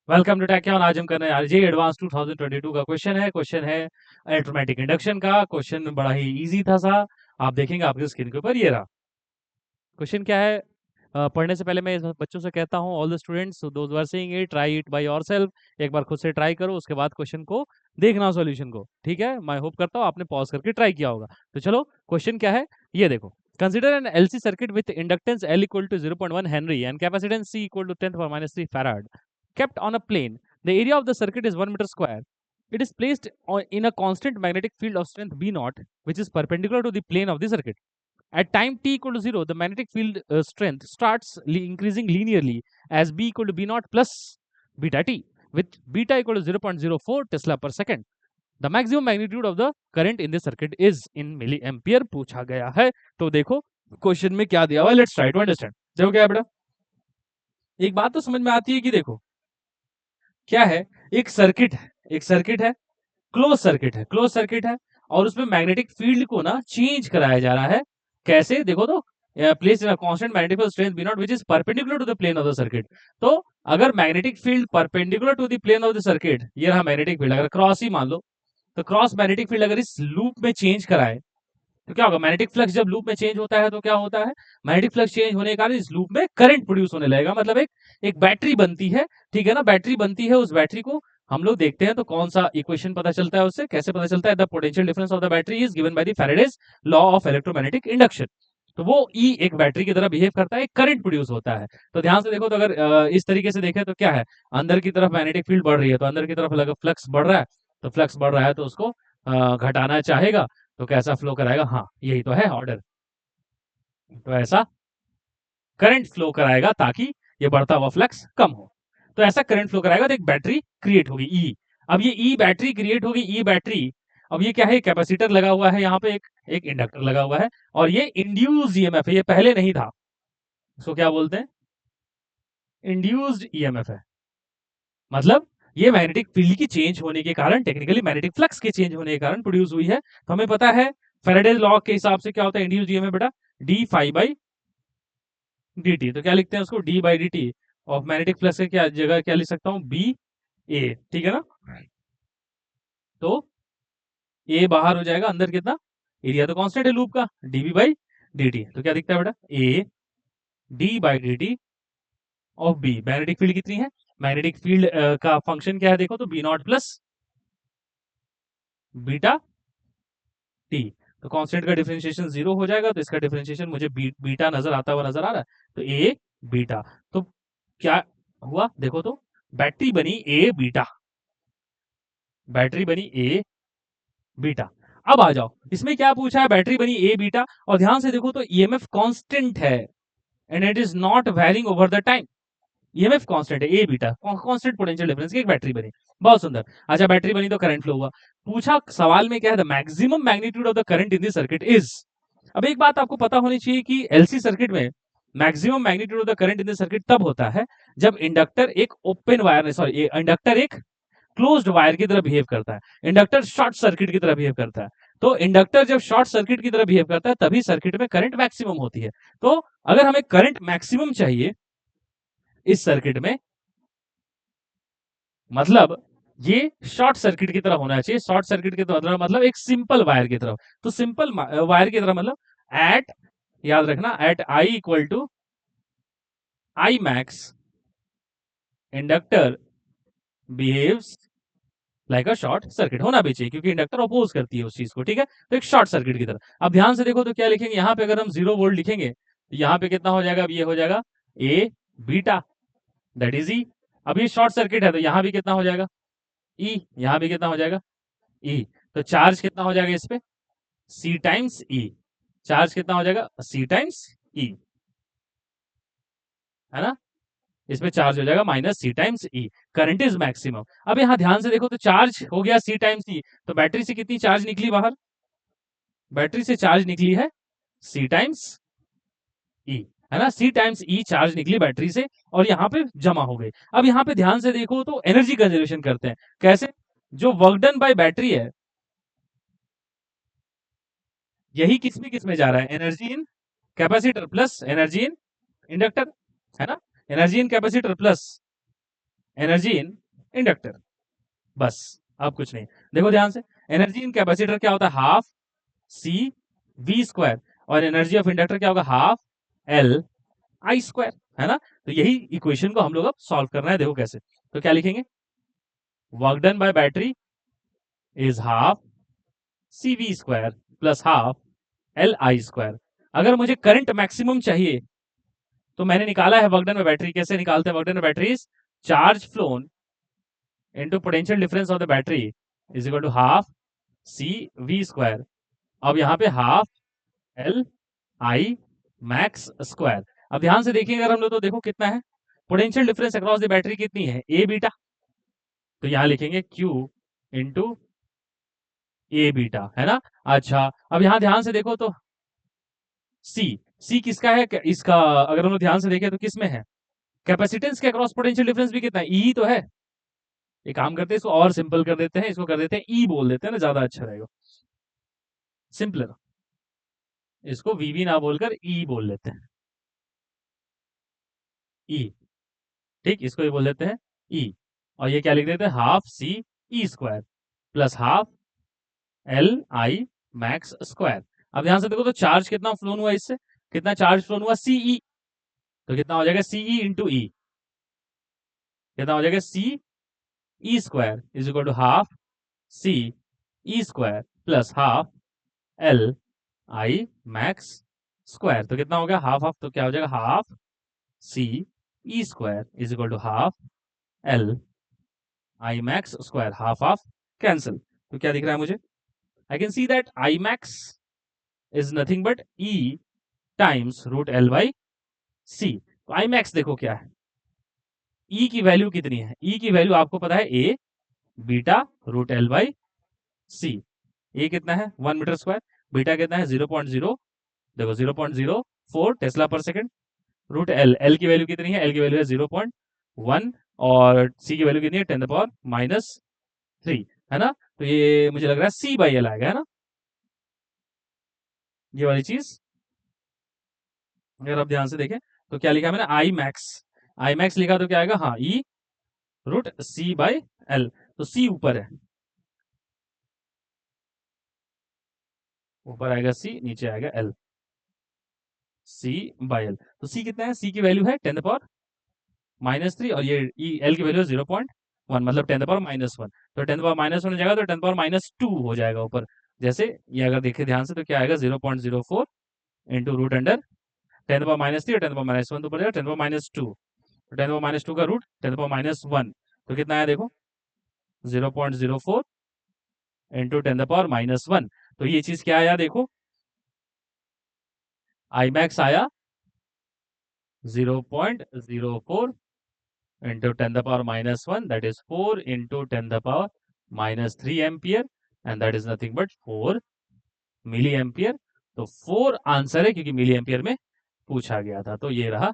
Welcome to take on. आज हम कर रहे हैं आरजे एडवांस 2022 का क्वेश्चन है इलेक्ट्रोमैग्नेटिक इंडक्शन का। क्वेश्चन बड़ा ही इजी था सा। आप देखेंगे आपकी स्क्रीन के ऊपर ये रहा क्वेश्चन क्या है। पढ़ने से पहले मैं बच्चों से कहता हूँ, all the students those were saying it, try it by yourself. एक बार खुद से ट्राई करो, उसके बाद क्वेश्चन को देखना, सॉल्यूशन को। ठीक है, मैं होप करता हूँ आपने पॉज करके ट्राई किया होगा। तो चलो क्वेश्चन क्या है ये देखो। Consider an LC circuit with inductance L equal to 0.1 henry and capacitance C equal to 10⁻³ farad kept on a plane. The area of the circuit is 1 meter square. It is placed in a constant magnetic field of strength B naught, which is perpendicular to the plane of the circuit. At time t equal to 0, the magnetic field strength starts increasing linearly as B equal to B naught plus beta t, with beta equal to 0.04 Tesla per second. The maximum magnitude of the current in the circuit is in milliampere पूछा गया है। तो देखो question में क्या दिया हुआ है, लेट्स ट्राई टू अंडरस्टैंड। देखो क्या है बेटा, एक बात तो समझ में आती है कि देखो क्या है, एक सर्किट है, क्लोज सर्किट है, और उसमें मैग्नेटिक फील्ड को ना चेंज कराया जा रहा है। कैसे देखो तो, place in a constant magnetic strength B naught which is perpendicular to the plane of the circuit. तो अगर magnetic field perpendicular to the plane of the circuit, ये रहा मैग्नेटिक फील्ड, अगर क्रॉस ही मान लो, तो क्रॉस मैग्नेटिक फील्ड अगर इस लूप में चेंज कराए तो क्या होगा, मैग्नेटिक फ्लक्स जब लूप में चेंज होता है तो क्या होता है, मैग्नेटिक फ्लक्स चेंज होने के कारण इस लूप में करंट प्रोड्यूस होने लगेगा। मतलब एक बैटरी बनती है। ठीक है ना, बैटरी बनती है, उस बैटरी को हम लोग देखते हैं तो कौन सा इक्वेशन पता चलता है, उससे कैसे पता चलता है, the potential difference of the battery is given by the Faraday's law of electromagnetic induction. तो वो ई एक बैटरी की तरह बिहेव करता है, एक करंट प्रोड्यूस होता है। तो ध्यान से देखो, तो अगर इस तरीके से देखें तो क्या है, अंदर की तरफ मैग्नेटिक फील्ड बढ़ रही है, तो अंदर की तरफ अगर फ्लक्स बढ़ रहा है, तो फ्लक्स बढ़ रहा है तो उसको घटाना चाहेगा, तो कैसा फ्लो कराएगा, हाँ यही तो है ऑर्डर। तो ऐसा करंट फ्लो कराएगा ताकि ये बढ़ता हुआ फ्लक्स कम हो। तो ऐसा करंट फ्लो कराएगा तो एक बैटरी क्रिएट होगी ई। अब ये ई बैटरी क्रिएट होगी, ई बैटरी। अब ये क्या है, कैपेसिटर लगा हुआ है यहाँ पे, एक इंडक्टर लगा हुआ है, और ये इंड्यूस्ड ईएमएफ है, ये पहले नहीं था। इसको क्या बोलते हैं, इंड्यूस्ड ईएमएफ है। मतलब ये मैग्नेटिक फील्ड की चेंज होने के कारण, टेक्निकली मैग्नेटिक फ्लक्स के चेंज होने के कारण प्रोड्यूस हुई है। तो हमें पता है फैराडेज लॉ के हिसाब से क्या होता है इंड्यूस्ड ईएमएफ बेटा, d phi by d t. तो क्या लिखते हैं उसको, d by d t of magnetic flux के क्या जगह क्या लिख सकता हूँ, बी ए। ठीक है ना, तो ए बाहर हो जाएगा, अंदर कितना, एरिया तो कांस्टेंट है लूप का, डीबी बाई डी टी। तो क्या दिखता है बेटा, A d by d t of B. Magnetic field कितनी है, मैग्नेटिक फील्ड का फंक्शन क्या है देखो तो, B naught plus beta t. तो कांस्टेंट का डिफरेंशिएशन जीरो हो जाएगा, तो इसका डिफरेंशिएशन मुझे बीटा नजर आता हुआ नजर आ रहा है, तो ए बीटा। तो क्या हुआ देखो तो, बैटरी बनी ए बीटा, बैटरी बनी ए बीटा। अब आ जाओ, इसमें क्या पूछा है, बैटरी बनी ए बीटा, और ध्यान से देखो तो ईएमएफ कांस्टेंट है and it is not varying over the time. EMF constant है, a beta constant potential difference की एक बैटरी बनी। बहुत सुंदर। अच्छा बैटरी बनी तो करंट फ्लो हुआ। पूछा सवाल में क्या है, the maximum magnitude of the current in the circuit is. अब एक बात आपको पता होनी चाहिए कि एलसी सर्किट में maximum magnitude of the current in the circuit तब होता है जब इंडक्टर एक ओपन वायर, सॉरी इंडक्टर एक क्लोज्ड वायर की तरह बिहेव करता है, इंडक्टर शॉर्ट सर्किट की तरह बिहेव करता है। तो इंडक्टर जब शॉर्ट सर्किट की तरह बिहेव करता है तभी सर्किट में करंट मैक्सिमम होती है। तो अगर हमें करंट मैक्सिमम चाहिए इस सर्किट में, मतलब ये शॉर्ट सर्किट की तरह होना चाहिए। शॉर्ट सर्किट की तरह मतलब एक सिंपल वायर की तरफ, तो सिंपल वायर की तरह मतलब एट, याद रखना, at I equal to I max inductor behaves like a short circuit होना भी चाहिए, क्योंकि इंडक्टर अपोज करती है उस चीज को। ठीक है, तो एक शॉर्ट सर्किट की तरह। अब ध्यान से देखो तो क्या लिखेंगे यहाँ पे, अगर हम 0 वोल्ट लिखेंगे तो यहाँ पे कितना हो जाएगा, अब ये हो जाएगा ए बीटा, दैट इज ई। अब ये शॉर्ट सर्किट है तो यहाँ भी कितना हो जाएगा, ई, यहाँ भी कितना हो जाएगा, ई। तो चार्ज कितना हो जाएगा इस पे, सी टाइम्स ई। चार्ज कितना हो जाएगा, सी टाइम्स ई, है ना, इसमें चार्ज हो जाएगा minus C times E. Current is maximum. अब यहां ध्यान से देखो तो चार्ज हो गया सी टाइम्स ई, तो बैटरी से कितनी चार्ज निकली बाहर, बैटरी से चार्ज निकली है सी टाइम्स ई, है ना, सी टाइम्स ई चार्ज निकली बैटरी से और यहाँ पे जमा हो गई। अब यहाँ पे ध्यान से देखो तो एनर्जी कंजर्वेशन करते हैं। कैसे, जो वर्क डन बाय बैटरी है यही किस में जा रहा है, energy in capacitor plus energy in inductor, है ना, energy in capacitor plus energy in inductor, बस, अब कुछ नहीं। देखो ध्यान से, एनर्जी इन कैपेसिटर क्या होता है, हाफ सी वी स्क्वायर, और एनर्जी ऑफ इंडक्टर क्या होगा, हाफ एल आई स्क्वायर, है ना। तो यही इक्वेशन को हम लोग अब सॉल्व करना है। देखो कैसे, तो क्या लिखेंगे, work done by battery is half C V square plus half L I square. अगर मुझे करंट मैक्सिमम चाहिए तो मैंने निकाला है वर्क डन बाय बैटरी। कैसे निकालते हैं work done by battery, charge flown into potential difference of the battery is equal to half C V square. अब यहाँ पे half L I max square. अब ध्यान से देखिए अगर हम लोग, तो देखो कितना है, potential difference across the battery कितनी है, ए बीटा। तो यहां लिखेंगे Q इंटू ए बीटा, है ना। अच्छा, अब यहां ध्यान से देखो तो C, C किसका है, इसका अगर हम लोग ध्यान से देखें तो किस में है, कैपेसिटेंस के अक्रॉस पोटेंशियल डिफरेंस भी कितना है, E तो है। एक काम करते हैं, इसको और सिंपल कर देते हैं, इसको कर देते हैं E बोल देते हैं ना, ज्यादा अच्छा रहेगा, सिंपलर। इसको VV ना बोलकर E बोल लेते हैं, E, ठीक, इसको ही बोल देते हैं E। और ये क्या लिख देते हैं, half C E square plus half L I max square. अब ध्यान से देखो तो चार्ज कितना फ्लोन हुआ, इससे कितना चार्ज फ्लोन हुआ, सीई। तो कितना हो जाएगा, सीई इंटू ई, कितना हो जाएगा, C E square is equal to half C E square plus half L I max square. तो कितना हो गया, हाफ हाफ, तो क्या हो जाएगा, half C E square is equal to half L I max square, half half cancel. तो क्या दिख रहा है मुझे, I can see that I max is nothing but E times root L by C. तो आई मैक्स देखो क्या है, ई की वैल्यू कितनी है, ई की वैल्यू आपको पता है, a beta root L by सी। ए कितना है 1 मीटर स्क्वायर, बीटा कितना है 0.0, देखो 0.04 टेस्ला पर सेकंड, रूट एल, एल की वैल्यू कितनी है, एल की वैल्यू है 0.1, और सी की वैल्यू कितनी है 10⁻³ है ना। तो ये मुझे लग रहा है सी बाई एल आएगा, है ना, ये वाली चीज। अगर आप ध्यान से देखें तो क्या लिखा मैंने, आई मैक्स, आई मैक्स लिखा तो क्या आएगा, हाँ, ई रूट सी बाई एल। तो सी ऊपर है, ऊपर आएगा सी, नीचे आएगा एल, सी बाई एल। तो सी कितना है, सी की वैल्यू है 10⁻³ और ये एल की वैल्यू है 0.1, मतलब 10⁻⁻1। तो 10⁻⁻1 हो जाएगा तो 10⁻⁻2 हो जाएगा ऊपर। जैसे ये अगर देखें ध्यान से तो क्या आएगा, 0.04 इंटू रूट अंडर 10⁻³ और 10⁻⁻1 तो ऊपर जाएगा 10⁻²। तो 10⁻² का रूट 10⁻1, तो कितना आया देखो, 0.04 इंटू 10⁻1। तो ये चीज क्या आया देखो, आई मैक्स आया 0.04 into 10⁻⁻1, that is 4 into 10⁻³ ampere, and that is nothing but 4 milli ampere. तो 4 आंसर है, क्योंकि मिली एम्पियर में पूछा गया था। तो ये रहा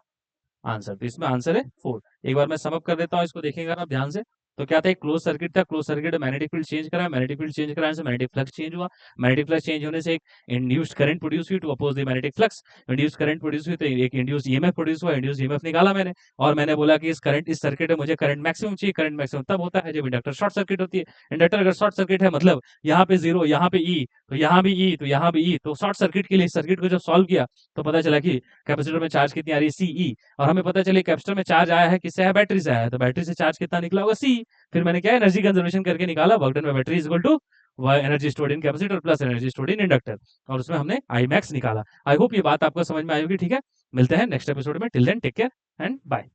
आंसर, तो इसमें आंसर है 4। एक बार मैं समअप कर देता हूँ, इसको देखेंगे आप ध्यान से। तो क्या था, एक क्लोज सर्किट था, close circuit magnetic field change करा, मैग्नेटिक फील्ड चेंज कराने से मैग्नेटिक फ्लक्स चेंज हुआ, मैग्नेटिक फ्लक्स चेंज होने से एक इंड्यूस्ड करंट प्रोड्यूस हुई to oppose the magnetic flux, induced current produce हुई तो एक इंड्यूस्ड ईएमएफ प्रोड्यूस हुआ, इंड्यूस्ड ईएमएफ निकाला मैंने, और मैंने बोला कि इस करंट, इस सर्किट में मुझे करंट मैक्सिमम चाहिए। करंट मैक्सिमम तब होता है जब इंडक्टर शॉर्ट सर्किट होती है। इंडक्टर अगर शॉर्ट सर्किट है, मतलब यहाँ पे 0, यहाँ पे ई, तो यहाँ भी ई, तो यहाँ भी ई, तो शॉर्ट सर्किट के लिए सर्किट को जब सॉल्व किया तो पता चला कि कैपेसिटर में चार्ज कितनी आ रही है, सीई, और हमें पता चले कैपेसिटर में चार्ज आया है किससे, है बैटरी से आया है, तो बैटरी से चार्ज कितना निकला होगा, सी। फिर मैंने क्या, एनर्जी कंजर्वेशन करके निकाला, work done by battery is equal to energy stored in capacitor plus energy stored in inductor, और उसमें हमने आई मैक्स निकाला। आई होप ये बात आपको समझ में आई होगी, ठीक है। मिलते हैं नेक्स्ट एपिसोड में, till then take care and bye.